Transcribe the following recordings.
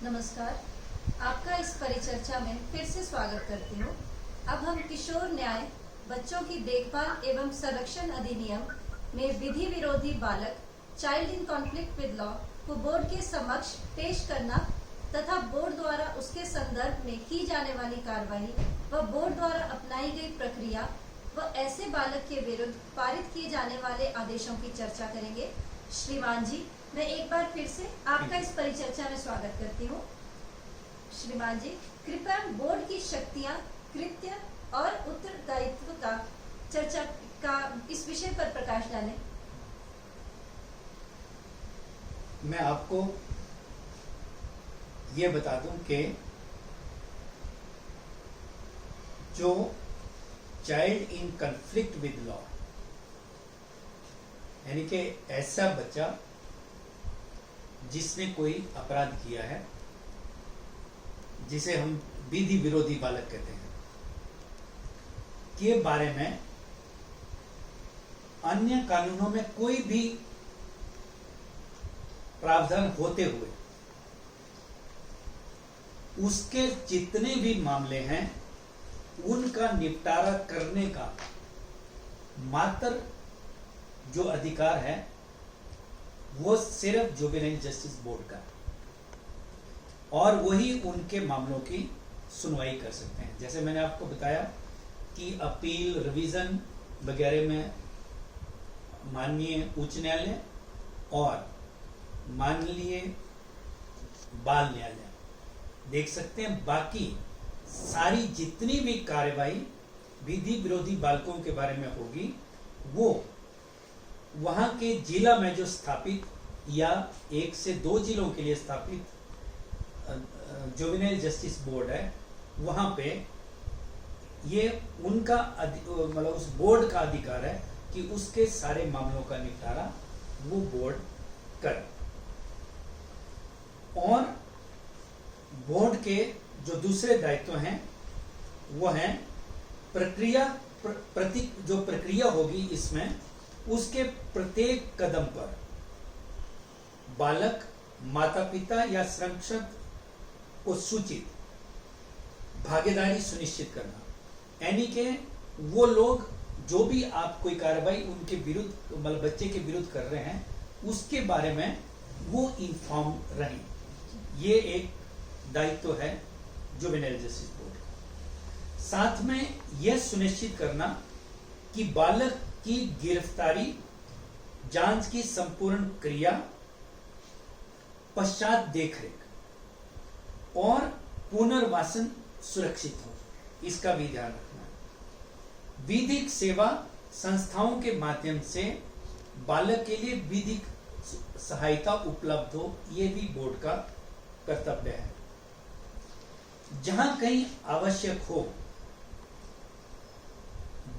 नमस्कार। आपका इस परिचर्चा में फिर से स्वागत करती हूँ। अब हम किशोर न्याय बच्चों की देखभाल एवं संरक्षण अधिनियम में विधि विरोधी बालक child in conflict with law को बोर्ड के समक्ष पेश करना तथा बोर्ड द्वारा उसके संदर्भ में की जाने वाली कार्रवाई व बोर्ड द्वारा अपनाई गई प्रक्रिया व ऐसे बालक के विरुद्ध पारित किए जाने वाले आदेशों की चर्चा करेंगे। श्रीमान जी, मैं एक बार फिर से आपका इस परिचर्चा में स्वागत करती हूँ। श्रीमान जी, कृपया बोर्ड की शक्तियाँ, कृत्य और उत्तरदायित्व का चर्चा का इस विषय पर प्रकाश डालें। मैं आपको ये बता दूं कि जो child in conflict with law यानी कि ऐसा बच्चा जिसने कोई अपराध किया है, जिसे हम विधि विरोधी बालक कहते हैं, के बारे में अन्य कानूनों में कोई भी प्रावधान होते हुए उसके जितने भी मामले हैं उनका निपटारा करने का मात्र जो अधिकार है वो सिर्फ जुवेनाइल जस्टिस बोर्ड का, और वही उनके मामलों की सुनवाई कर सकते हैं। जैसे मैंने आपको बताया कि अपील, रिवीजन वगैरह में माननीय उच्च न्यायालय और माननीय बाल न्यायालय देख सकते हैं। बाकी सारी जितनी भी कार्रवाई विधि विरोधी बालकों के बारे में होगी वो वहां के जिला में जो स्थापित या 1 से 2 जिलों के लिए स्थापित जुवेनाइल जस्टिस बोर्ड है, वहां पे ये उनका मतलब उस बोर्ड का अधिकार है कि उसके सारे मामलों का निपटारा वो बोर्ड करे। और बोर्ड के जो दूसरे दायित्व हैं वो हैं जो प्रक्रिया होगी इसमें, उसके प्रत्येक कदम पर बालक, माता पिता या संरक्षक को सूचित भागीदारी सुनिश्चित करना। यानी कि वो लोग जो भी आप कोई कार्रवाई उनके विरुद्ध मतलब बच्चे के विरुद्ध कर रहे हैं उसके बारे में वो इन्फॉर्म रहें। ये एक दायित्व है जुवेनाइल जस्टिस बोर्ड का। साथ में यह सुनिश्चित करना कि बालक की गिरफ्तारी, जांच की संपूर्ण क्रिया, पश्चात देखरेख और पुनर्वासन सुरक्षित हो, इसका भी ध्यान रखना है। विधिक सेवा संस्थाओं के माध्यम से बालक के लिए विधिक सहायता उपलब्ध हो, यह भी बोर्ड का कर्तव्य है। जहां कहीं आवश्यक हो,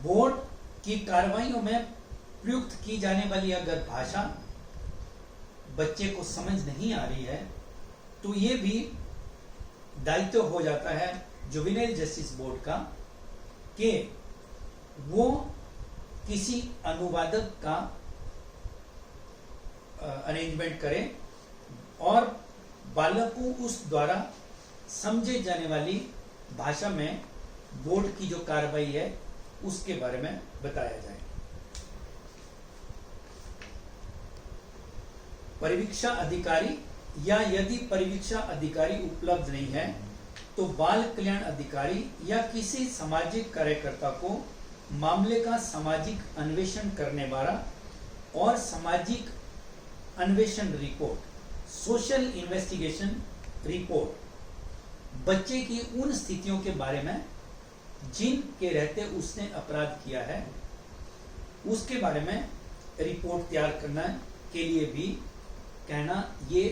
बोर्ड की कार्रवाइयों में प्रयुक्त की जाने वाली अगर भाषा बच्चे को समझ नहीं आ रही है तो ये भी दायित्व हो जाता है जुवेनाइल जस्टिस बोर्ड का कि वो किसी अनुवादक का अरेंजमेंट करे और बालक को उस द्वारा समझे जाने वाली भाषा में बोर्ड की जो कार्रवाई है उसके बारे में बताया जाए। परिवीक्षा अधिकारी या यदि परिवीक्षा अधिकारी उपलब्ध नहीं है तो बाल कल्याण अधिकारी या किसी सामाजिक कार्यकर्ता को मामले का सामाजिक अन्वेषण करने वाला और सामाजिक अन्वेषण रिपोर्ट, सोशल इन्वेस्टिगेशन रिपोर्ट बच्चे की उन स्थितियों के बारे में जिनके रहते उसने अपराध किया है उसके बारे में रिपोर्ट तैयार करना के लिए भी कहना ये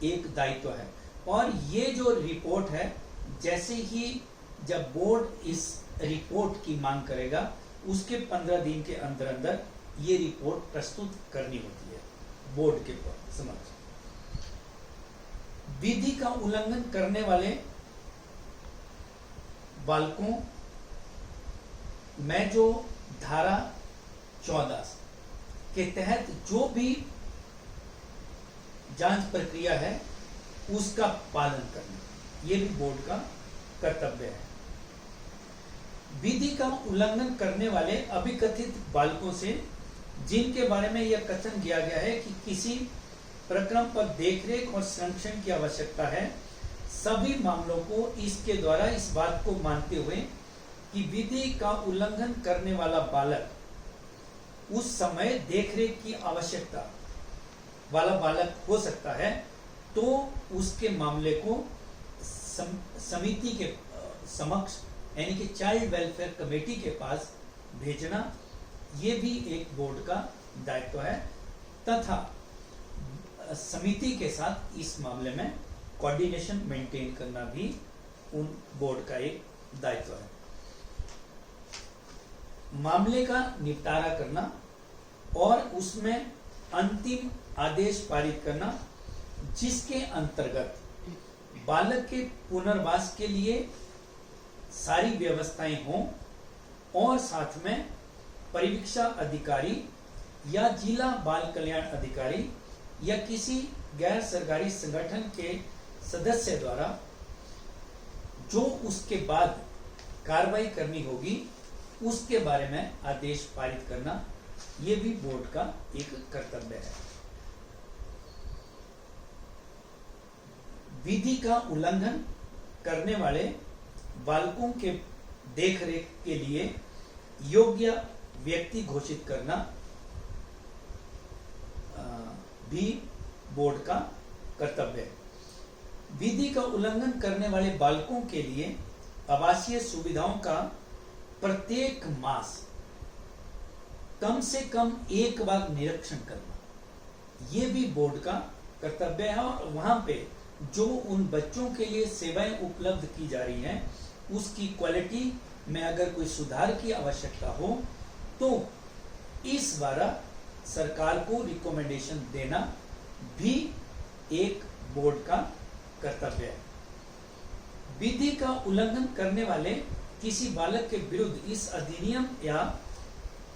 एक दायित्व है। और ये जो रिपोर्ट है, जैसे ही जब बोर्ड इस रिपोर्ट की मांग करेगा उसके 15 दिन के अंदर अंदर ये रिपोर्ट प्रस्तुत करनी होती है बोर्ड के समक्ष। विधि का उल्लंघन करने वाले बालकों में जो धारा 14 के तहत जो भी जांच प्रक्रिया है उसका पालन करना, ये भी बोर्ड का कर्तव्य है। विधि का उल्लंघन करने वाले अभिकथित बालकों से जिनके बारे में यह कथन किया गया है कि किसी प्रक्रम पर देखरेख और संरक्षण की आवश्यकता है, सभी मामलों को इसके द्वारा इस बात को मानते हुए कि विधि का उल्लंघन करने वाला बालक उस समय देखरेख की आवश्यकता वाला बालक हो सकता है, तो उसके मामले को समिति के समक्ष यानी कि चाइल्ड वेलफेयर कमेटी के पास भेजना, ये भी एक बोर्ड का दायित्व है तथा समिति के साथ इस मामले में कोऑर्डिनेशन मेंटेन करना भी उन बोर्ड का एक दायित्व है। मामले का निपटारा करना और उसमें अंतिम आदेश पारित करना जिसके अंतर्गत बालक के पुनर्वास के लिए सारी व्यवस्थाएं हों और साथ में परिवीक्षा अधिकारी या जिला बाल कल्याण अधिकारी या किसी गैर सरकारी संगठन के सदस्य द्वारा जो उसके बाद कार्रवाई करनी होगी उसके बारे में आदेश पारित करना, ये भी बोर्ड का एक कर्तव्य है। विधि का उल्लंघन करने वाले बालकों के देखरेख के लिए योग्य व्यक्ति घोषित करना भी बोर्ड का कर्तव्य है। विधि का उल्लंघन करने वाले बालकों के लिए आवासीय सुविधाओं का प्रत्येक मास कम से कम एक बार निरीक्षण करना, ये भी बोर्ड का कर्तव्य है। और वहां पे जो उन बच्चों के लिए सेवाएं उपलब्ध की जा रही हैं उसकी क्वालिटी में अगर कोई सुधार की आवश्यकता हो तो इस बार सरकार को रिकमेंडेशन देना भी एक बोर्ड का कर्तव्य है। विधि का उल्लंघन करने वाले किसी बालक के विरुद्ध इस अधिनियम या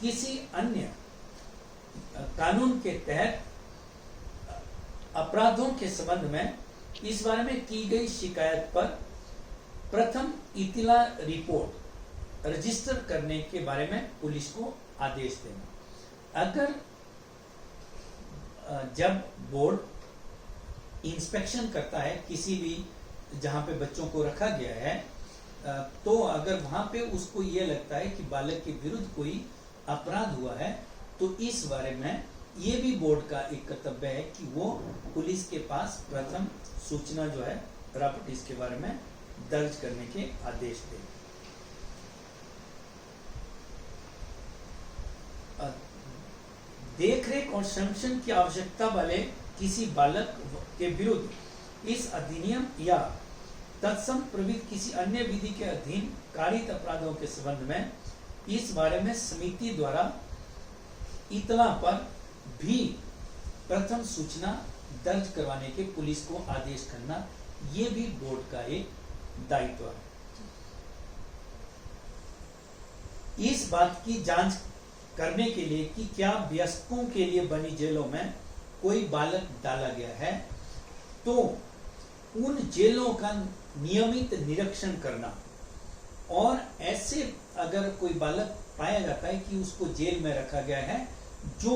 किसी अन्य कानून के तहत अपराधों के संबंध में इस बारे में की गई शिकायत पर प्रथम इतिला रिपोर्ट रजिस्टर करने के बारे में पुलिस को आदेश देना। अगर जब बोर्ड इंस्पेक्शन करता है किसी भी जहां पे बच्चों को रखा गया है, तो अगर वहां पे उसको ये लगता है कि बालक के विरुद्ध कोई अपराध हुआ है तो इस बारे में ये भी बोर्ड का एक कर्तव्य है कि वो पुलिस के पास प्रथम सूचना जो है रापट इसके बारे में दर्ज करने के आदेश दे। देखरेख और संरक्षण की आवश्यकता वाले किसी बालक के विरुद्ध इस अधिनियम या तत्सम प्रविध किसी अन्य विधि के अधीन कारित अपराधों के संबंध में इस बारे में समिति द्वारा इतला पर भी प्रथम सूचना दर्ज करवाने के पुलिस को आदेश करना, ये भी बोर्ड का एक दायित्व है। इस बात की जांच करने के लिए कि क्या वयस्कों के लिए बनी जेलों में कोई बालक डाला गया है, तो उन जेलों का नियमित निरीक्षण करना और ऐसे अगर कोई बालक पाया जाता है कि उसको जेल में रखा गया है जो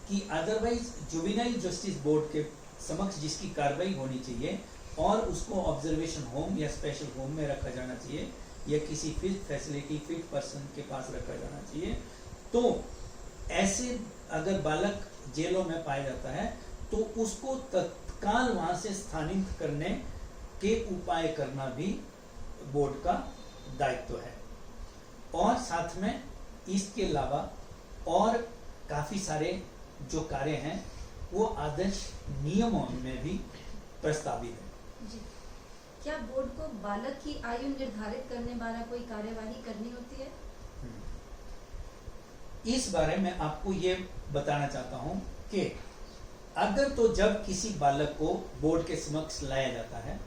कि अदरवाइज जुवेनाइल जस्टिस बोर्ड के समक्ष जिसकी कार्रवाई होनी चाहिए और उसको ऑब्जर्वेशन होम या स्पेशल होम में रखा जाना चाहिए या किसी फिट फैसिलिटी फिट पर्सन के पास रखा जाना चाहिए, तो ऐसे अगर बालक जेलों में पाया जाता है तो उसको तत्काल वहां से स्थानांतरित करने के उपाय करना भी बोर्ड का दायित्व है। और साथ में इसके अलावा और काफी सारे जो कार्य हैं वो आदर्श नियमों में भी प्रस्तावित है। जी। क्या बोर्ड को बालक की आयु निर्धारित करने वाला कोई कार्यवाही करनी होती है? इस बारे में आपको ये बताना चाहता हूं कि अगर तो जब किसी बालक को बोर्ड के समक्ष लाया जाता है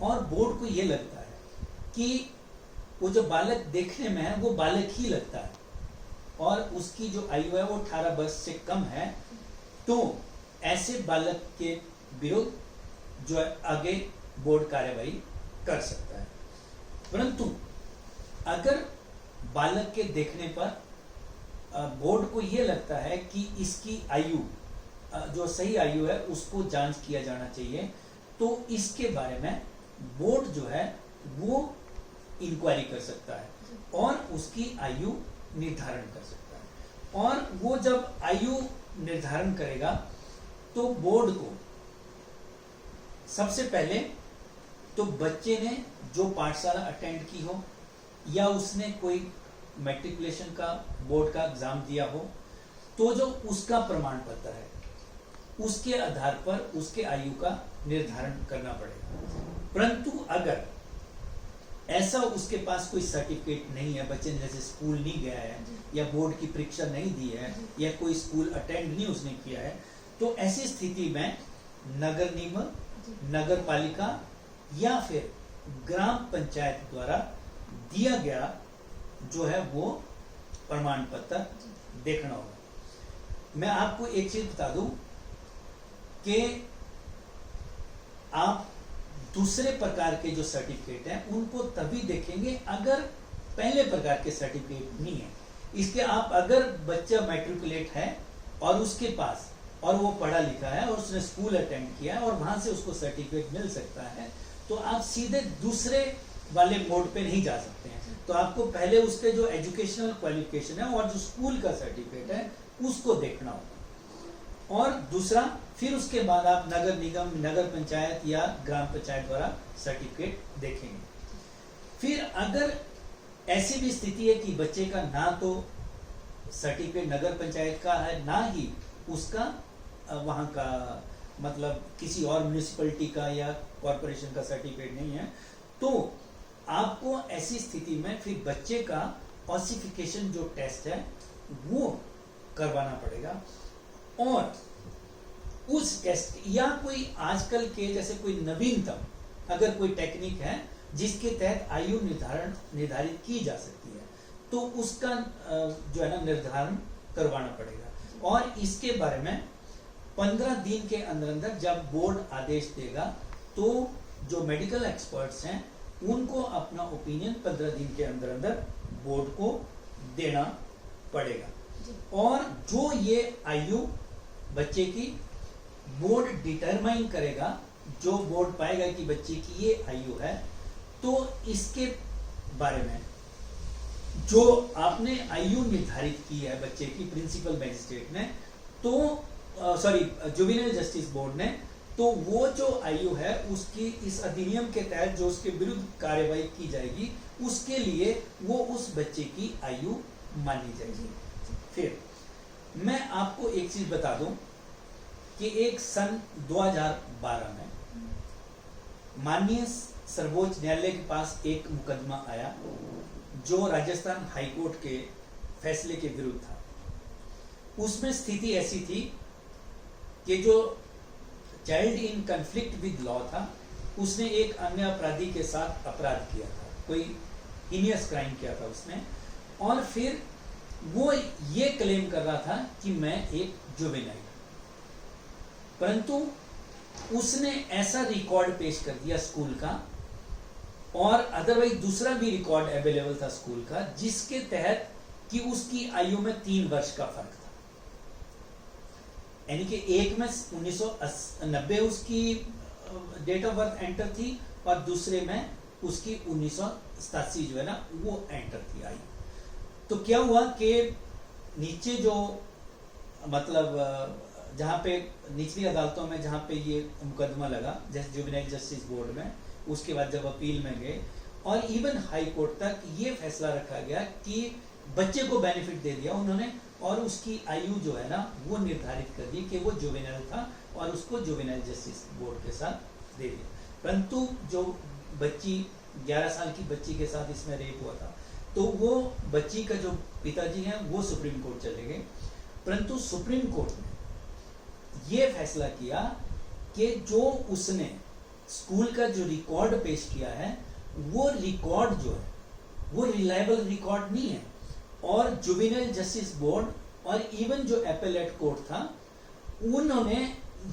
और बोर्ड को ये लगता है कि वो जो बालक देखने में है वो बालक ही लगता है और उसकी जो आयु है वो 18 वर्ष से कम है, तो ऐसे बालक के विरुद्ध जो है आगे बोर्ड कार्यवाही कर सकता है। परंतु अगर बालक के देखने पर बोर्ड को यह लगता है कि इसकी आयु जो सही आयु है उसको जांच किया जाना चाहिए, तो इसके बारे में बोर्ड जो है वो इंक्वायरी कर सकता है और उसकी आयु निर्धारण कर सकता है। और वो जब आयु निर्धारण करेगा तो बोर्ड को सबसे पहले तो बच्चे ने जो पाठशाला अटेंड की हो या उसने कोई मैट्रिकुलेशन का बोर्ड का एग्जाम दिया हो, तो जो उसका प्रमाण पत्र है उसके आधार पर उसके आयु का निर्धारण करना पड़ेगा। परंतु अगर ऐसा उसके पास कोई सर्टिफिकेट नहीं है, बच्चे ने जैसे स्कूल नहीं गया है या बोर्ड की परीक्षा नहीं दी है या कोई स्कूल अटेंड नहीं उसने किया है, तो ऐसी स्थिति में नगर निगम, नगर पालिका या फिर ग्राम पंचायत द्वारा दिया गया जो है वो प्रमाण पत्र देखना होगा। मैं आपको एक चीज बता दूं कि आप दूसरे प्रकार के जो सर्टिफिकेट हैं उनको तभी देखेंगे अगर पहले प्रकार के सर्टिफिकेट नहीं है। इसके आप अगर बच्चा मैट्रिकुलेट है और उसके पास और वो पढ़ा लिखा है और उसने स्कूल अटेंड किया है और वहां से उसको सर्टिफिकेट मिल सकता है, तो आप सीधे दूसरे वाले मोड पे नहीं जा सकते हैं। तो आपको पहले उसके जो एजुकेशनल क्वालिफिकेशन है और जो स्कूल का सर्टिफिकेट है उसको देखना होगा। और दूसरा फिर उसके बाद आप नगर निगम, नगर पंचायत या ग्राम पंचायत द्वारा सर्टिफिकेट देखेंगे। फिर अगर ऐसी भी स्थिति है कि बच्चे का ना तो सर्टिफिकेट नगर पंचायत का है ना ही उसका वहां का मतलब किसी और म्यूनिसिपैलिटी का या कॉरपोरेशन का सर्टिफिकेट नहीं है, तो आपको ऐसी स्थिति में फिर बच्चे का ऑसिफिकेशन जो टेस्ट है वो करवाना पड़ेगा। और उस टेस्ट या कोई आजकल के जैसे कोई नवीनतम अगर कोई टेक्निक है जिसके तहत आयु निर्धारित की जा सकती है, तो उसका जो है ना निर्धारण करवाना पड़ेगा। और इसके बारे में 15 दिन के अंदर अंदर जब बोर्ड आदेश देगा तो जो मेडिकल एक्सपर्ट्स हैं उनको अपना ओपिनियन 15 दिन के अंदर अंदर बोर्ड को देना पड़ेगा। और जो ये आयु बच्चे की बोर्ड डिटरमाइन करेगा, जो बोर्ड पाएगा कि बच्चे की ये आयु है, तो इसके बारे में जो आपने आयु निर्धारित की है बच्चे की प्रिंसिपल मैजिस्ट्रेट ने, तो जुवेनाइल जस्टिस बोर्ड ने, तो वो जो आयु है उसकी इस अधिनियम के तहत जो उसके विरुद्ध कार्यवाही की जाएगी उसके लिए वो उस बच्चे की आयु मानी जाएगी। फिर मैं आपको एक चीज बता दूं कि एक सन 2012 में माननीय सर्वोच्च न्यायालय के पास एक मुकदमा आया जो राजस्थान हाईकोर्ट के फैसले के विरुद्ध था। उसमें स्थिति ऐसी थी कि जो child in conflict with law था उसने एक अन्य अपराधी के साथ अपराध किया था, कोई हीनियस क्राइम किया था उसने, और फिर वो ये क्लेम कर रहा था कि मैं एक जुवेनाइल, परंतु उसने ऐसा रिकॉर्ड पेश कर दिया स्कूल का और अदरवाइज दूसरा भी रिकॉर्ड अवेलेबल था स्कूल का जिसके तहत कि उसकी आयु में 3 वर्ष का फर्क था। यानी कि एक में 1990 उसकी डेट ऑफ बर्थ एंटर थी और दूसरे में उसकी 1987 जो है ना वो एंटर थी आई। तो क्या हुआ कि नीचे जो मतलब जहां पे निचली अदालतों में जहां पे ये मुकदमा लगा जैसे जुवेनाइल जस्टिस बोर्ड में, उसके बाद जब अपील में गए और इवन हाई कोर्ट तक ये फैसला रखा गया कि बच्चे को बेनिफिट दे दिया उन्होंने और उसकी आयु जो है ना वो निर्धारित कर दी कि वो जुवेनाइल था और उसको जुवेनाइल जस्टिस बोर्ड के साथ दे दिया। परंतु जो बच्ची 11 साल की बच्ची के साथ इसमें रेप हुआ था, तो वो बच्ची का जो पिताजी हैं वो सुप्रीम कोर्ट चले गए, परंतु सुप्रीम कोर्ट ने ये फैसला किया कि जो उसने स्कूल का जो रिकॉर्ड पेश किया है वो रिकॉर्ड जो है वो रिलायबल रिकॉर्ड नहीं है। और जुवेनाइल जस्टिस बोर्ड और इवन जो एपेलेट कोर्ट था उन्होंने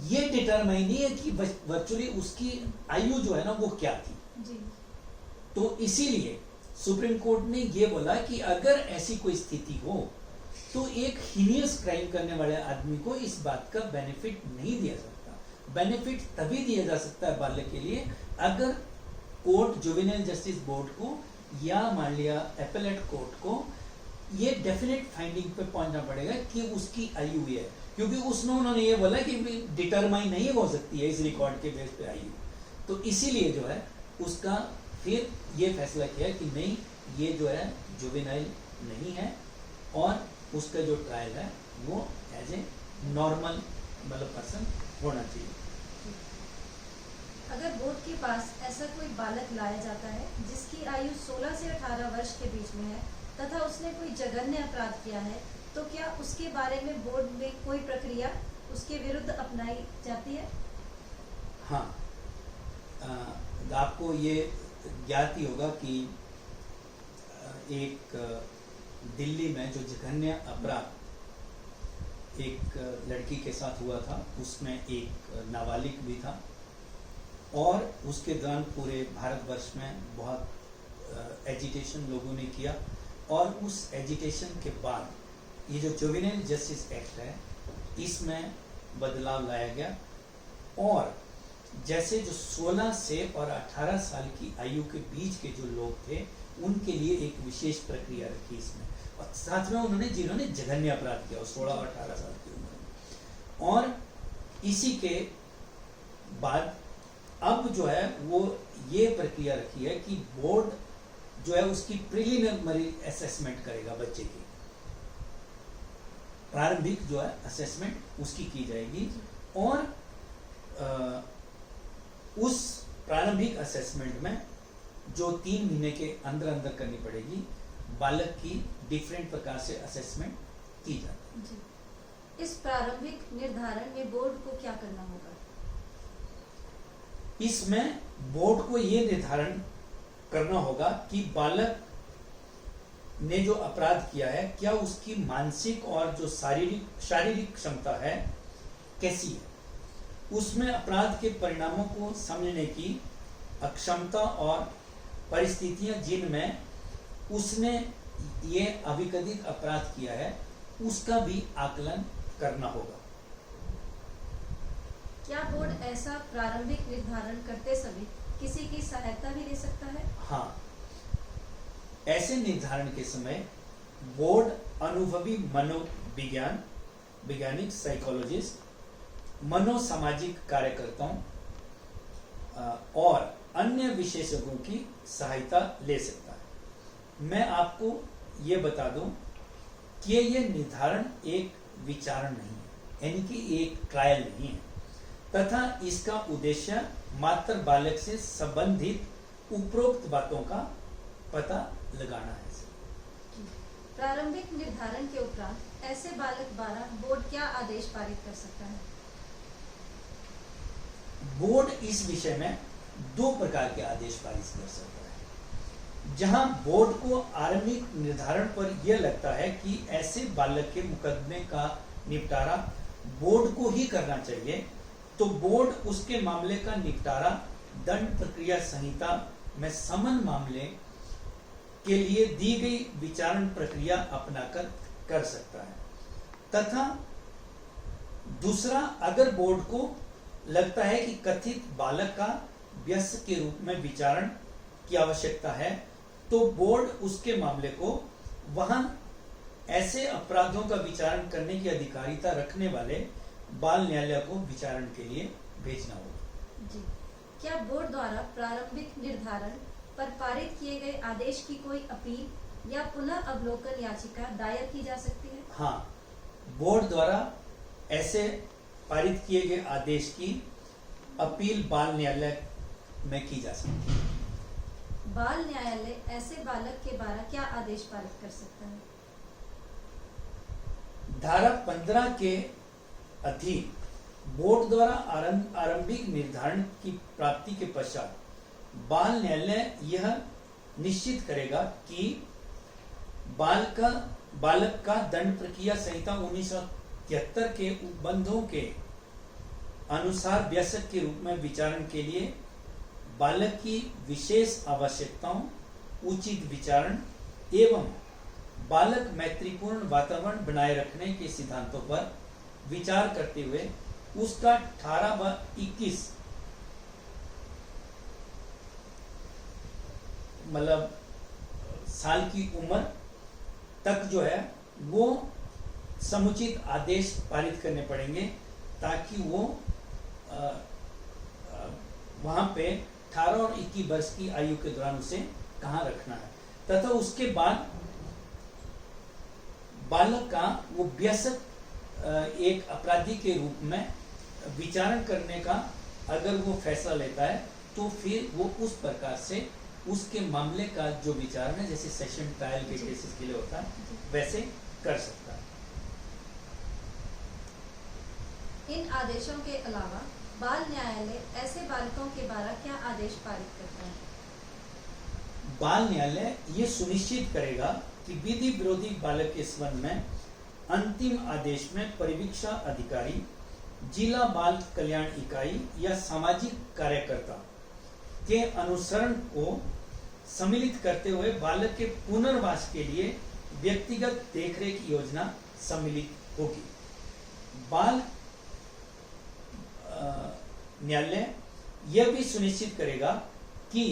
ये डिटरमाइन नहीं है कि वर्चुअली उसकी आयु जो है ना वो क्या थी। जी। तो इसीलिए सुप्रीम कोर्ट ने ये बोला कि अगर ऐसी कोई स्थिति हो तो एक हीनियस क्राइम करने वाले आदमी को इस बात का बेनिफिट नहीं दिया सकता। बेनिफिट तभी दिया जा सकता है बालक के लिए अगर कोर्ट, जुवेनाइल जस्टिस बोर्ड को या मान लिया एपेलेट कोर्ट को ये डेफिनेट फाइंडिंग पे पहुंचना पड़ेगा कि उसकी आयु ये है, क्योंकि उसने उन्होंने ये बोला कि डिटरमाइन नहीं हो सकती है इस रिकॉर्ड के बेस पे आयु। तो इसीलिए जो है उसका फिर ये फैसला किया कि नहीं, ये जो है जुवेनाइल नहीं है और उसका जो ट्रायल है वो एज ए नॉर्मल मतलब पर्सन होना चाहिए। अगर बोर्ड के पास ऐसा कोई बालक लाया जाता है जिसकी आयु 16 से 18 वर्ष के बीच में है तथा उसने कोई जघन्य अपराध किया है, तो क्या उसके बारे में बोर्ड में कोई प्रक्रिया उसके विरुद्ध अपनाई जाती है? हाँ, आपको ये ज्ञात ही होगा कि एक दिल्ली में जो जघन्य अपराध एक लड़की के साथ हुआ था, उसमें एक नाबालिग भी था और उसके दौरान पूरे भारतवर्ष में बहुत एजिटेशन लोगों ने किया और उस एजिटेशन के बाद ये जो जुवेनाइल जस्टिस एक्ट है इसमें बदलाव लाया गया और जैसे जो 16 से और 18 साल की आयु के बीच के जो लोग थे उनके लिए एक विशेष प्रक्रिया रखी इसमें, और साथ में उन्होंने जिन्होंने जघन्य अपराध किया 16 और 18 साल की उम्र में। और इसी के बाद अब जो है वो ये प्रक्रिया रखी है कि बोर्ड जो है उसकी प्रिलिमिनरी असेसमेंट करेगा, बच्चे की प्रारंभिक जो है असेसमेंट उसकी की जाएगी और उस प्रारंभिक असेसमेंट में जो 3 महीने के अंदर अंदर करनी पड़ेगी, बालक की डिफरेंट प्रकार से असेसमेंट की जाती है। इस प्रारंभिक निर्धारण में बोर्ड को क्या करना होगा? इसमें बोर्ड को ये निर्धारण करना होगा कि बालक ने जो अपराध किया है क्या उसकी मानसिक और जो शारीरिक क्षमता है कैसी है, उसमें अपराध के परिणामों को समझने की अक्षमता और परिस्थितियां जिनमें उसने ये अविकथित अपराध किया है उसका भी आकलन करना होगा। क्या बोर्ड ऐसा प्रारंभिक निर्धारण करते समय किसी की सहायता भी ले सकता है? हाँ, ऐसे निर्धारण के समय बोर्ड अनुभवी वैज्ञानिक साइकोलॉजिस्ट, मनोसामाजिक कार्यकर्ताओं और अन्य विशेषज्ञों की सहायता ले सकता है। मैं आपको ये बता दूं कि ये निर्धारण एक विचारण नहीं है, यानी कि एक ट्रायल नहीं है, तथा इसका उद्देश्य मात्र बालक से संबंधित उपरोक्त बातों का पता लगाना है। प्रारंभिक निर्धारण के उपरांत ऐसे बालक द्वारा बोर्ड क्या आदेश पारित कर सकता है? बोर्ड इस विषय में 2 प्रकार के आदेश पारित कर सकता है। जहां बोर्ड को आरंभिक निर्धारण पर यह लगता है कि ऐसे बालक के मुकदमे का निपटारा बोर्ड को ही करना चाहिए, तो बोर्ड उसके मामले का निपटारा दंड प्रक्रिया संहिता में समन मामले के लिए दी गई विचारण प्रक्रिया अपनाकर कर सकता है। तथा दूसरा, अगर बोर्ड को लगता है कि कथित बालक का व्यस्क के रूप में विचारण की आवश्यकता है, तो बोर्ड उसके मामले को वहां ऐसे अपराधों का विचारण करने की अधिकारिता रखने वाले बाल न्यायालय को विचारण के लिए भेजना होगा। जी। क्या बोर्ड द्वारा प्रारंभिक निर्धारण पर पारित किए गए आदेश की कोई अपील या पुनः अवलोकन याचिका दायर की जा सकती है? हाँ, बोर्ड द्वारा ऐसे पारित किए गए आदेश की अपील बाल न्यायालय में की जा सकती है। बाल न्यायालय ऐसे बालक के बारे क्या आदेश पारित कर सकता है? धारा 15 के अधीन बोर्ड द्वारा आरंभिक निर्धारण की प्राप्ति के पश्चात बाल न्यायालय यह निश्चित करेगा कि बालक का दंड प्रक्रिया संहिता 1973 के उपबंधों के अनुसार वयस्क के रूप में विचारण के लिए बालक की विशेष आवश्यकताओं, उचित विचारण एवं बालक मैत्रीपूर्ण वातावरण बनाए रखने के सिद्धांतों पर विचार करते हुए उसका 18 व 21 मतलब साल की उम्र तक जो है वो समुचित आदेश पारित करने पड़ेंगे, ताकि वो वहां पे 18 और 21 वर्ष की आयु के दौरान उसे कहाँ रखना है, तथा उसके बाद बालक का वो वयस्क एक अपराधी के रूप में विचारण करने का अगर वो फैसला लेता है तो फिर वो उस प्रकार से उसके मामले का जो विचारण है, जैसे सेशन ट्रायल के केसेस के लिए होता है, वैसे कर सकता है। इन आदेशों के अलावा बाल न्यायालय ऐसे बालकों के बारे क्या आदेश पारित करता है? बाल न्यायालय ये सुनिश्चित करेगा कि विधि विरोधी बालक के संबंध में अंतिम आदेश में परिवीक्षा अधिकारी, जिला बाल कल्याण इकाई या सामाजिक कार्यकर्ता के अनुसरण को सम्मिलित करते हुए बालक के पुनर्वास के लिए व्यक्तिगत देखरेख योजना सम्मिलित होगी। बाल न्यायालय यह भी सुनिश्चित करेगा कि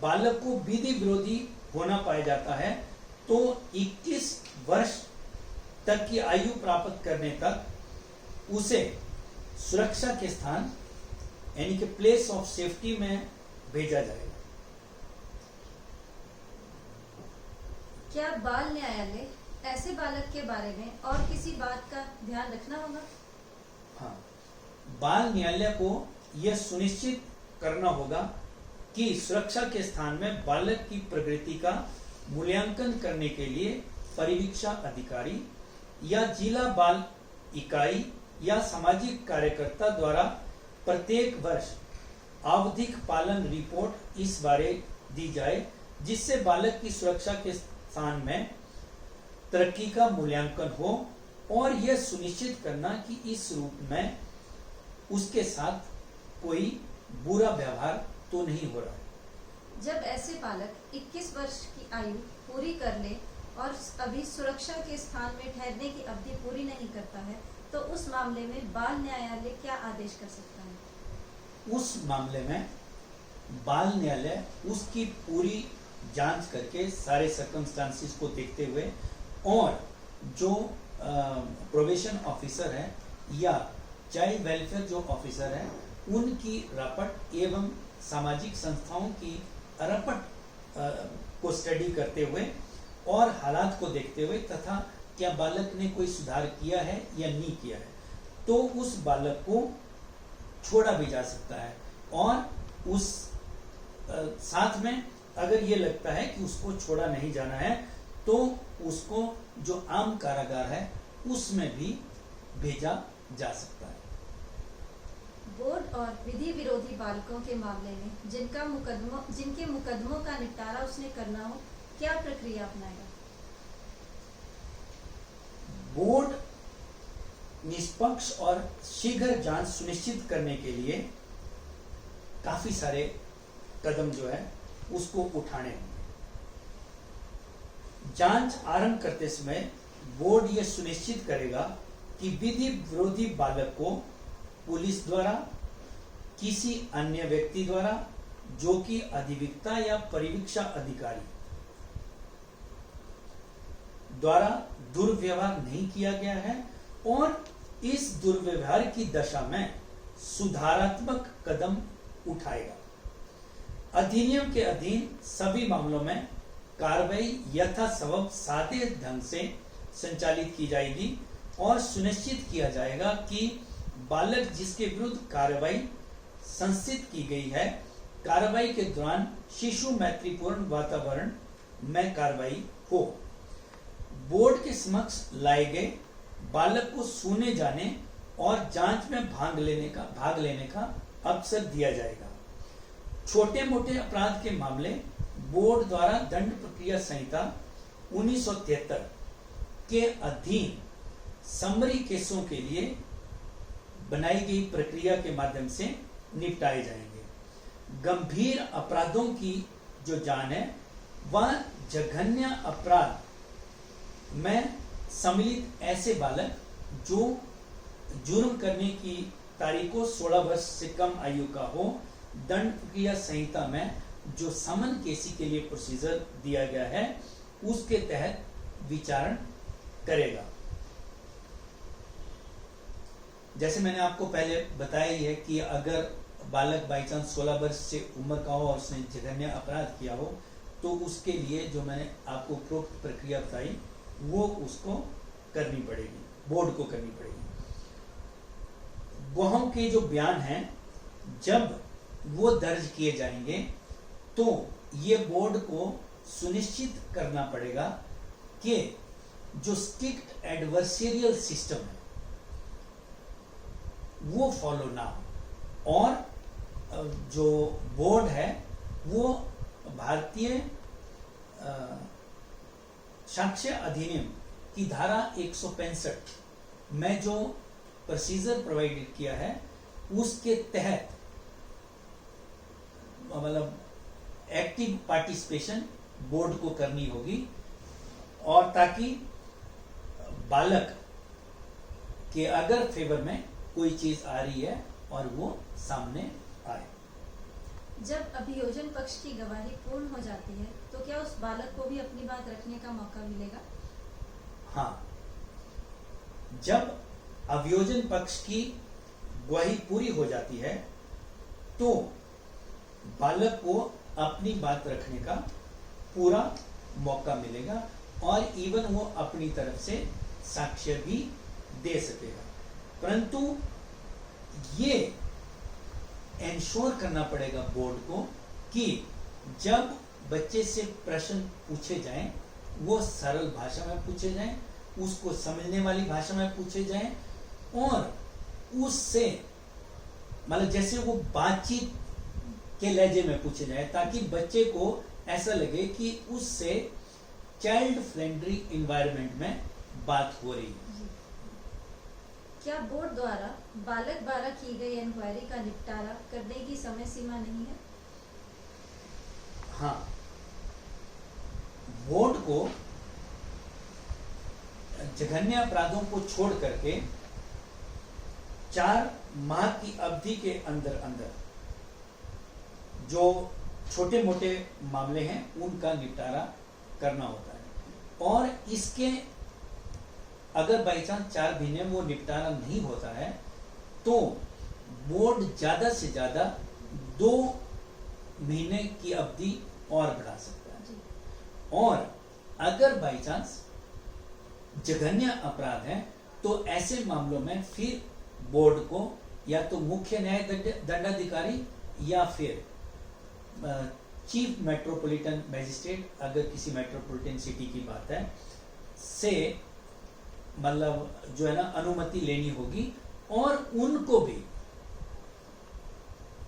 बालक को विधि विरोधी होना पाया जाता है तो 21 वर्ष तक की आयु प्राप्त करने तक उसे सुरक्षा के स्थान यानी कि प्लेस ऑफ सेफ्टी में भेजा जाएगा। क्या बाल न्यायालय ऐसे बालक के बारे में और किसी बात का ध्यान रखना होगा? हाँ, बाल न्यायालय को यह सुनिश्चित करना होगा कि सुरक्षा के स्थान में बालक की प्रगति का मूल्यांकन करने के लिए परिवीक्षा अधिकारी या जिला बाल इकाई या सामाजिक कार्यकर्ता द्वारा प्रत्येक वर्ष आवधिक पालन रिपोर्ट इस बारे दी जाए, जिससे बालक की सुरक्षा के स्थान में तरक्की का मूल्यांकन हो और यह सुनिश्चित करना कि इस रूप में उसके साथ कोई बुरा व्यवहार तो नहीं हो रहा है। जब ऐसे बालक 21 वर्ष की आयु पूरी कर ले और अभी सुरक्षा के स्थान में ठहरने की अवधि पूरी नहीं करता है, तो उस मामले में बाल न्यायालय क्या आदेश कर सकता है? उस मामले में बाल न्यायालय उसकी पूरी जांच करके सारे सर्कमस्टांसिस को देखते हुए और जो प्रोबेशन ऑफिसर है या चाइल्ड वेलफेयर जो ऑफिसर है उनकी रपट एवं सामाजिक संस्थाओं की रपट को स्टडी करते हुए और हालात को देखते हुए तथा क्या बालक ने कोई सुधार किया है या नहीं किया है, तो उस बालक को छोड़ा भी जा सकता है। और उस साथ में अगर ये लगता है कि उसको छोड़ा नहीं जाना है तो उसको जो आम कारागार है उसमें भी भेजा जा सकता है। बोर्ड और विधि विरोधी बालकों के मामले में जिनके मुकदमों का निपटारा उसने करना हो, क्या प्रक्रिया अपनाएगा? बोर्ड निष्पक्ष और शीघ्र जांच सुनिश्चित करने के लिए काफी सारे कदम जो है उसको उठाने होंगे। जांच आरंभ करते समय बोर्ड यह सुनिश्चित करेगा कि विधि विरोधी बालक को पुलिस द्वारा, किसी अन्य व्यक्ति द्वारा जो कि अधिवक्ता या परिवीक्षा अधिकारी द्वारा दुर्व्यवहार नहीं किया गया है और इस दुर्व्यवहार की दशा में सुधारात्मक कदम उठाएगा। अधिनियम के अधीन सभी मामलों में कार्रवाई यथासंभव सादे ढंग से संचालित की जाएगी और सुनिश्चित किया जाएगा कि बालक जिसके विरुद्ध कार्रवाई संस्थित की गई है, कार्रवाई के दौरान शिशु मैत्रीपूर्ण वातावरण में कार्रवाई हो। बोर्ड के समक्ष लाए गए बालक को सुने जाने और जांच में भाग लेने का अवसर दिया जाएगा। छोटे मोटे अपराध के मामले बोर्ड द्वारा दंड प्रक्रिया संहिता 1973 के अधीन समरी केसों के लिए बनाई गई प्रक्रिया के माध्यम से निपटाए जाएंगे। गंभीर अपराधों की जो जांच है वह जघन्य अपराध में सम्मिलित ऐसे बालक जो जुर्म करने की तारीखों 16 वर्ष से कम आयु का हो, दंड प्रक्रिया संहिता में जो समन केसी के लिए प्रोसीजर दिया गया है उसके तहत विचारण करेगा। जैसे मैंने आपको पहले बताया ही है कि अगर बालक बाई चांस 16 वर्ष से उम्र का हो और उसने जघन्य अपराध किया हो तो उसके लिए जो मैंने आपको उपरोक्त प्रक्रिया बताई वो उसको करनी पड़ेगी, बोर्ड को करनी पड़ेगी। गवाहों के जो बयान हैं जब वो दर्ज किए जाएंगे तो ये बोर्ड को सुनिश्चित करना पड़ेगा कि जो स्ट्रिक्ट एडवर्सेरियल सिस्टम है वो फॉलो ना हो और जो बोर्ड है वो भारतीय साक्ष्य अधिनियम की धारा 165 में जो प्रोसीजर प्रोवाइडेड किया है उसके तहत मतलब एक्टिव पार्टिसिपेशन बोर्ड को करनी होगी और ताकि बालक के अगर फेवर में कोई चीज आ रही है और वो सामने आए। जब अभियोजन पक्ष की गवाही पूर्ण हो जाती है तो क्या उस बालक को भी अपनी बात रखने का मौका मिलेगा? हाँ, जब अभियोजन पक्ष की गवाही पूरी हो जाती है तो बालक को अपनी बात रखने का पूरा मौका मिलेगा और इवन वो अपनी तरफ से साक्ष्य भी दे सकेगा। परंतु ये एंश्योर करना पड़ेगा बोर्ड को कि जब बच्चे से प्रश्न पूछे जाएं वो सरल भाषा में पूछे जाएं, उसको समझने वाली भाषा में पूछे जाएं और उससे मतलब जैसे वो बातचीत के लहजे में पूछे जाए ताकि बच्चे को ऐसा लगे कि उससे चाइल्ड फ्रेंडली इन्वायरमेंट में बात हो रही है। क्या बोर्ड द्वारा बालक द्वारा की गई इंक्वायरी का निपटारा करने की समय सीमा नहीं है? हाँ, बोर्ड को जघन्य अपराधों को छोड़ करके 4 माह की अवधि के अंदर अंदर जो छोटे मोटे मामले हैं उनका निपटारा करना होता है और इसके अगर बाई चांस 4 महीने में वो निपटारा नहीं होता है तो बोर्ड ज्यादा से ज्यादा 2 महीने की अवधि और बढ़ा सकता है और अगर बाई चांस जघन्य अपराध है तो ऐसे मामलों में फिर बोर्ड को या तो मुख्य न्याय दंडाधिकारी या फिर चीफ मेट्रोपॉलिटन मैजिस्ट्रेट अगर किसी मेट्रोपॉलिटन सिटी की बात है से मतलब जो है ना अनुमति लेनी होगी और उनको भी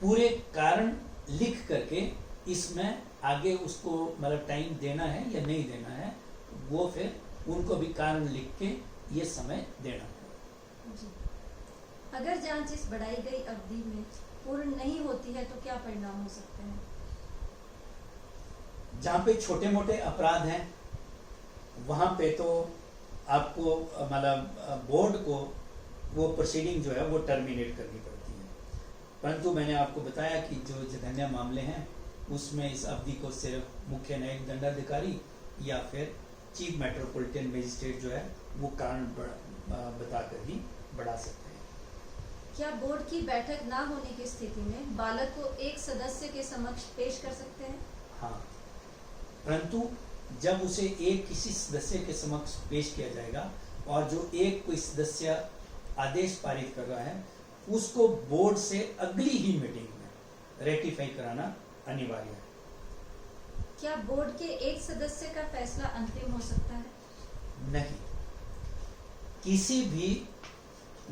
पूरे कारण लिख करके इसमें आगे उसको मतलब टाइम देना है या नहीं देना है वो फिर उनको भी कारण लिख के ये समय देना है। अगर जांच इस बढ़ाई गई अवधि में पूर्ण नहीं होती है तो क्या परिणाम हो सकते हैं? जहां पे छोटे मोटे अपराध हैं वहां पे तो आपको मतलब बोर्ड को वो प्रोसीडिंग जो है वो टर्मिनेट करनी पड़ती है। परंतु मैंने आपको बताया कि जो जघन्य मामले हैं उसमें इस अवधि को सिर्फ मुख्य न्यायिक दंडाधिकारी या फिर चीफ मेट्रोपॉलिटन मैजिस्ट्रेट जो है वो कारण बताकर ही बढ़ा सकते हैं। क्या बोर्ड की बैठक ना होने की स्थिति में बालक को एक सदस्य के समक्ष पेश कर सकते हैं? हाँ, परंतु जब उसे एक किसी सदस्य के समक्ष पेश किया जाएगा और जो एक कोई सदस्य आदेश पारित कर रहा है उसको बोर्ड से अगली ही मीटिंग में रेटिफाई कराना अनिवार्य है। क्या बोर्ड के एक सदस्य का फैसला अंतिम हो सकता है? नहीं, किसी भी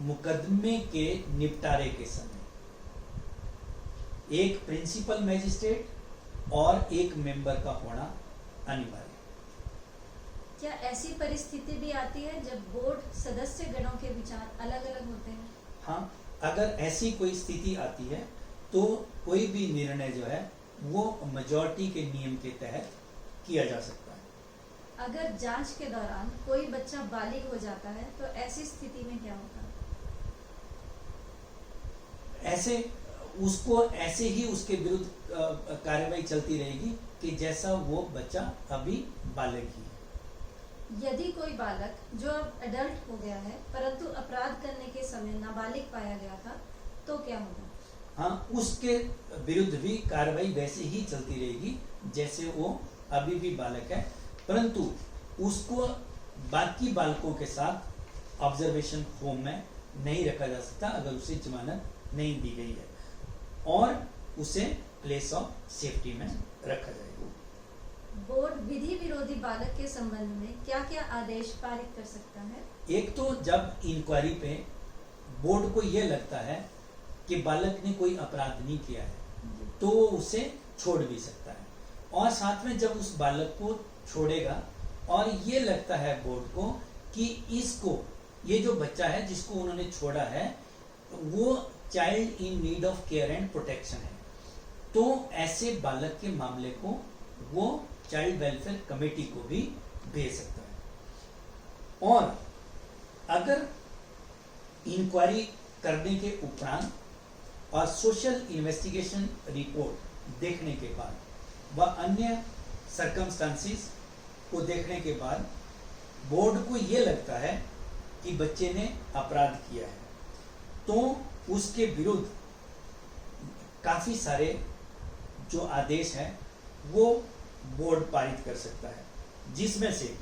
मुकदमे के निपटारे के समय एक प्रिंसिपल मैजिस्ट्रेट और एक मेंबर का होना अनिवार्य है। क्या ऐसी परिस्थिति भी आती है जब बोर्ड सदस्य गणों के विचार अलग अलग होते हैं? हाँ, अगर ऐसी कोई स्थिति आती है तो कोई भी निर्णय जो है वो मेजॉरिटी के नियम के तहत किया जा सकता है। अगर जांच के दौरान कोई बच्चा बालिग हो जाता है तो ऐसी स्थिति में क्या होता है? ऐसे उसको ऐसे ही उसके विरुद्ध कार्रवाई चलती रहेगी कि जैसा वो बच्चा अभी बालक ही है। यदि कोई बालक जो अब एडल्ट हो गया है परंतु अपराध करने के समय नाबालिग पाया गया था तो क्या होगा? हाँ, उसके विरुद्ध भी कार्रवाई वैसे ही चलती रहेगी जैसे वो अभी भी बालक है, परंतु उसको बाकी बालकों के साथ ऑब्जर्वेशन होम में नहीं रखा जा सकता अगर उसे जमानत नहीं दी गई है, और उसे प्लेस ऑफ सेफ्टी में रखा जाएगा। बोर्ड विधि विरोधी बालक के संबंध में क्या क्या आदेश पारित कर सकता है? एक तो जब इंक्वायरी पे बोर्ड को यह लगता है कि बालक ने कोई अपराध नहीं किया है तो वो उसे छोड़ भी सकता है, और साथ में जब उस बालक को छोड़ेगा और ये लगता है बोर्ड को कि इसको ये जो बच्चा है जिसको उन्होंने छोड़ा है वो child in need of care and protection है, तो ऐसे बालक के मामले को वो चाइल्ड वेलफेयर कमेटी को भी भेज सकता है। और अगर इंक्वायरी करने के उपरांत और सोशल इन्वेस्टिगेशन रिपोर्ट देखने के बाद व अन्य सर्कमस्टांसिस को देखने के बाद बोर्ड को यह लगता है कि बच्चे ने अपराध किया है तो उसके विरुद्ध काफी सारे जो आदेश हैं वो बोर्ड पारित कर सकता है, जिसमें से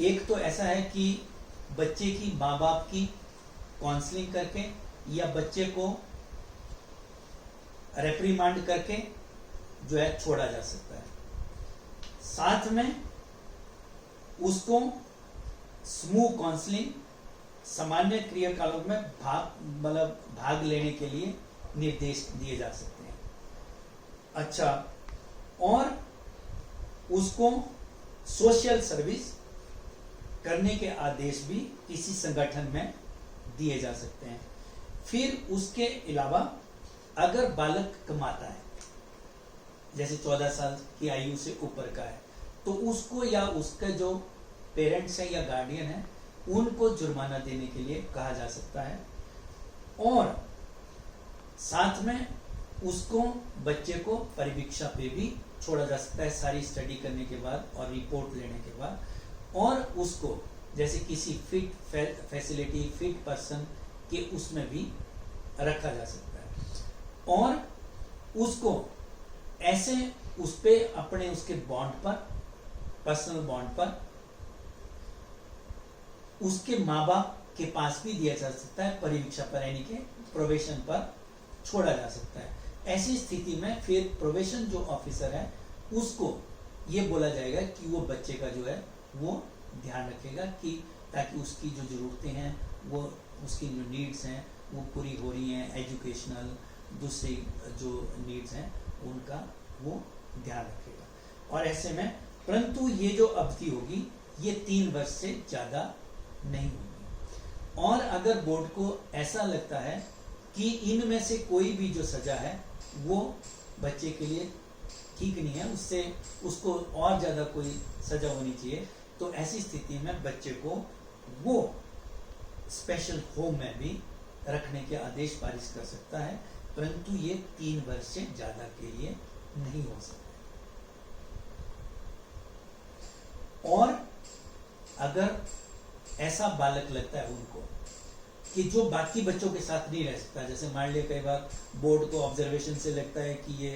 एक तो ऐसा है कि बच्चे की माँ बाप की काउंसलिंग करके या बच्चे को रेप्रीमांड करके जो है छोड़ा जा सकता है। साथ में उसको समूह काउंसलिंग सामान्य क्रियाकलापों में भाग लेने के लिए निर्देश दिए जा सकते हैं। अच्छा, और उसको सोशल सर्विस करने के आदेश भी किसी संगठन में दिए जा सकते हैं। फिर उसके अलावा अगर बालक कमाता है, जैसे 14 साल की आयु से ऊपर का है, तो उसको या उसका जो पेरेंट्स है या गार्डियन है उनको जुर्माना देने के लिए कहा जा सकता है, और साथ में उसको बच्चे को परिवीक्षा पे भी छोड़ा जा सकता है सारी स्टडी करने के बाद और रिपोर्ट लेने के बाद, और उसको जैसे किसी फिट फैसिलिटी फिट पर्सन के उसमें भी रखा जा सकता है, और उसको ऐसे उस पे अपने उसके बॉन्ड पर पर्सनल बॉन्ड पर उसके माँ बाप के पास भी दिया जा सकता है, परिवीक्षा पर यानी कि प्रोबेशन पर छोड़ा जा सकता है। ऐसी स्थिति में फिर प्रोबेशन जो ऑफिसर है उसको ये बोला जाएगा कि वो बच्चे का जो है वो ध्यान रखेगा कि ताकि उसकी जो जरूरतें हैं वो उसकी जो नीड्स हैं वो पूरी हो रही हैं, एजुकेशनल दूसरी जो नीड्स हैं उनका वो ध्यान रखेगा। और ऐसे में परंतु ये जो अवधि होगी ये 3 वर्ष से ज़्यादा नहीं होगी, और अगर बोर्ड को ऐसा लगता है कि इनमें से कोई भी जो सजा है वो बच्चे के लिए ठीक नहीं है, उससे उसको और ज़्यादा कोई सजा होनी चाहिए, तो ऐसी स्थिति में बच्चे को वो स्पेशल होम में भी रखने के आदेश पारित कर सकता है, परंतु ये 3 वर्ष से ज़्यादा के लिए नहीं हो सकता। और अगर ऐसा बालक लगता है उनको कि जो बाकी बच्चों के साथ नहीं रह सकता, जैसे मान लिया कई बार बोर्ड को ऑब्जर्वेशन से लगता है कि ये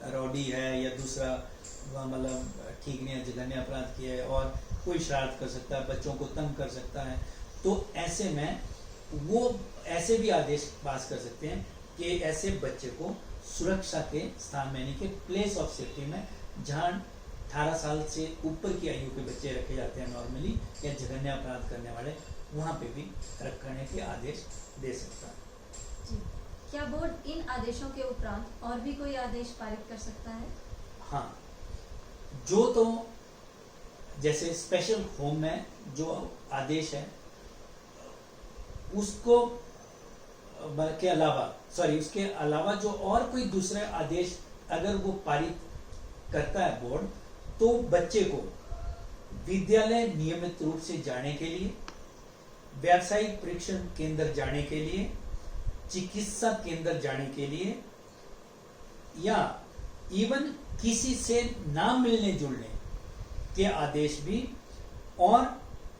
रॉडी है या दूसरा मतलब ठीक नहीं है, जघन्य अपराध किया है और कोई शरारत कर सकता है, बच्चों को तंग कर सकता है, तो ऐसे में वो ऐसे भी आदेश पास कर सकते हैं कि ऐसे बच्चे को सुरक्षा के स्थान में यानी कि प्लेस ऑफ सेफ्टी में, जहाँ 18 साल से ऊपर की आयु के बच्चे रखे जाते हैं नॉर्मली या जघन्य अपराध करने वाले, वहाँ पे भी रखने के आदेश दे सकता है। जी। क्या बोर्ड इन आदेशों के उपरांत और भी कोई आदेश पारित कर सकता है? हाँ, जो तो जैसे स्पेशल होम में जो आदेश है उसको के अलावा उसके अलावा जो और कोई दूसरे आदेश अगर वो पारित करता है बोर्ड, तो बच्चे को विद्यालय नियमित रूप से जाने के लिए, व्यावसायिक परीक्षण केंद्र जाने के लिए, चिकित्सा केंद्र जाने के लिए, या इवन किसी से ना मिलने जुलने के आदेश भी, और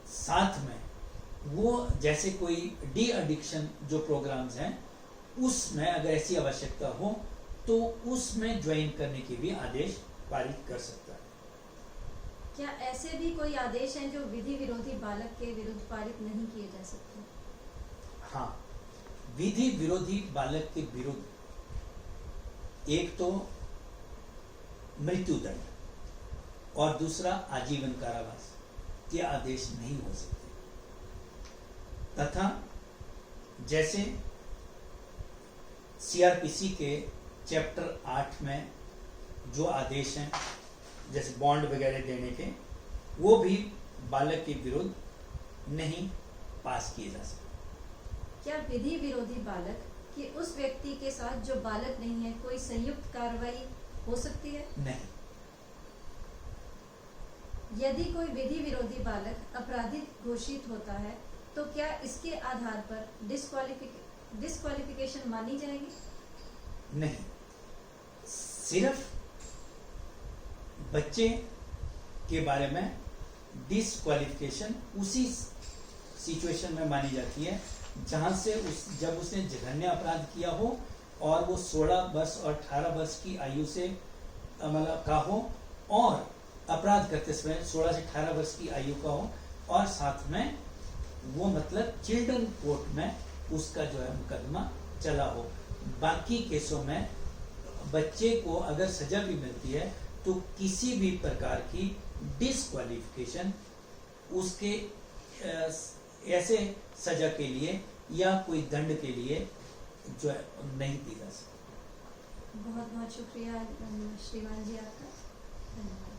साथ में वो जैसे कोई डी एडिक्शन जो प्रोग्राम्स हैं उसमें अगर ऐसी आवश्यकता हो तो उसमें ज्वाइन करने के भी आदेश पारित कर सकता है। क्या ऐसे भी कोई आदेश हैं जो विधि विरोधी बालक के विरुद्ध पारित नहीं किए जा सकते? हाँ, विधि विरोधी बालक के विरुद्ध एक तो मृत्युदंड और दूसरा आजीवन कारावास के आदेश नहीं हो सकते, तथा जैसे सीआरपीसी के चैप्टर 8 में जो आदेश हैं जैसे बॉन्ड वगैरह देने के, वो भी बालक के विरुद्ध नहीं पास किए जा सकते। क्या विधि विरोधी बालक कि उस व्यक्ति के साथ जो बालक नहीं है कोई संयुक्त कार्रवाई हो सकती है? नहीं। यदि कोई विधि विरोधी बालक अपराधी घोषित होता है तो क्या इसके आधार पर डिस्क्वालिफिकेशन मानी जाएगी? नहीं, सिर्फ बच्चे के बारे में डिस्क्वालिफिकेशन उसी सिचुएशन में मानी जाती है जहां से जब उसने जघन्य अपराध किया हो और वो 16 वर्ष और 18 वर्ष की आयु से मतलब का हो, और अपराध करते समय 16 से 18 वर्ष की आयु का हो, और साथ में वो मतलब चिल्ड्रन कोर्ट में उसका जो है मुकदमा चला हो। बाकी केसों में बच्चे को अगर सजा भी मिलती है तो किसी भी प्रकार की डिस्क्वालिफिकेशन उसके ऐसे सजा के लिए या कोई दंड के लिए जो है नहीं दी जा सकती। बहुत बहुत शुक्रिया श्रीमान जी आपका, धन्यवाद।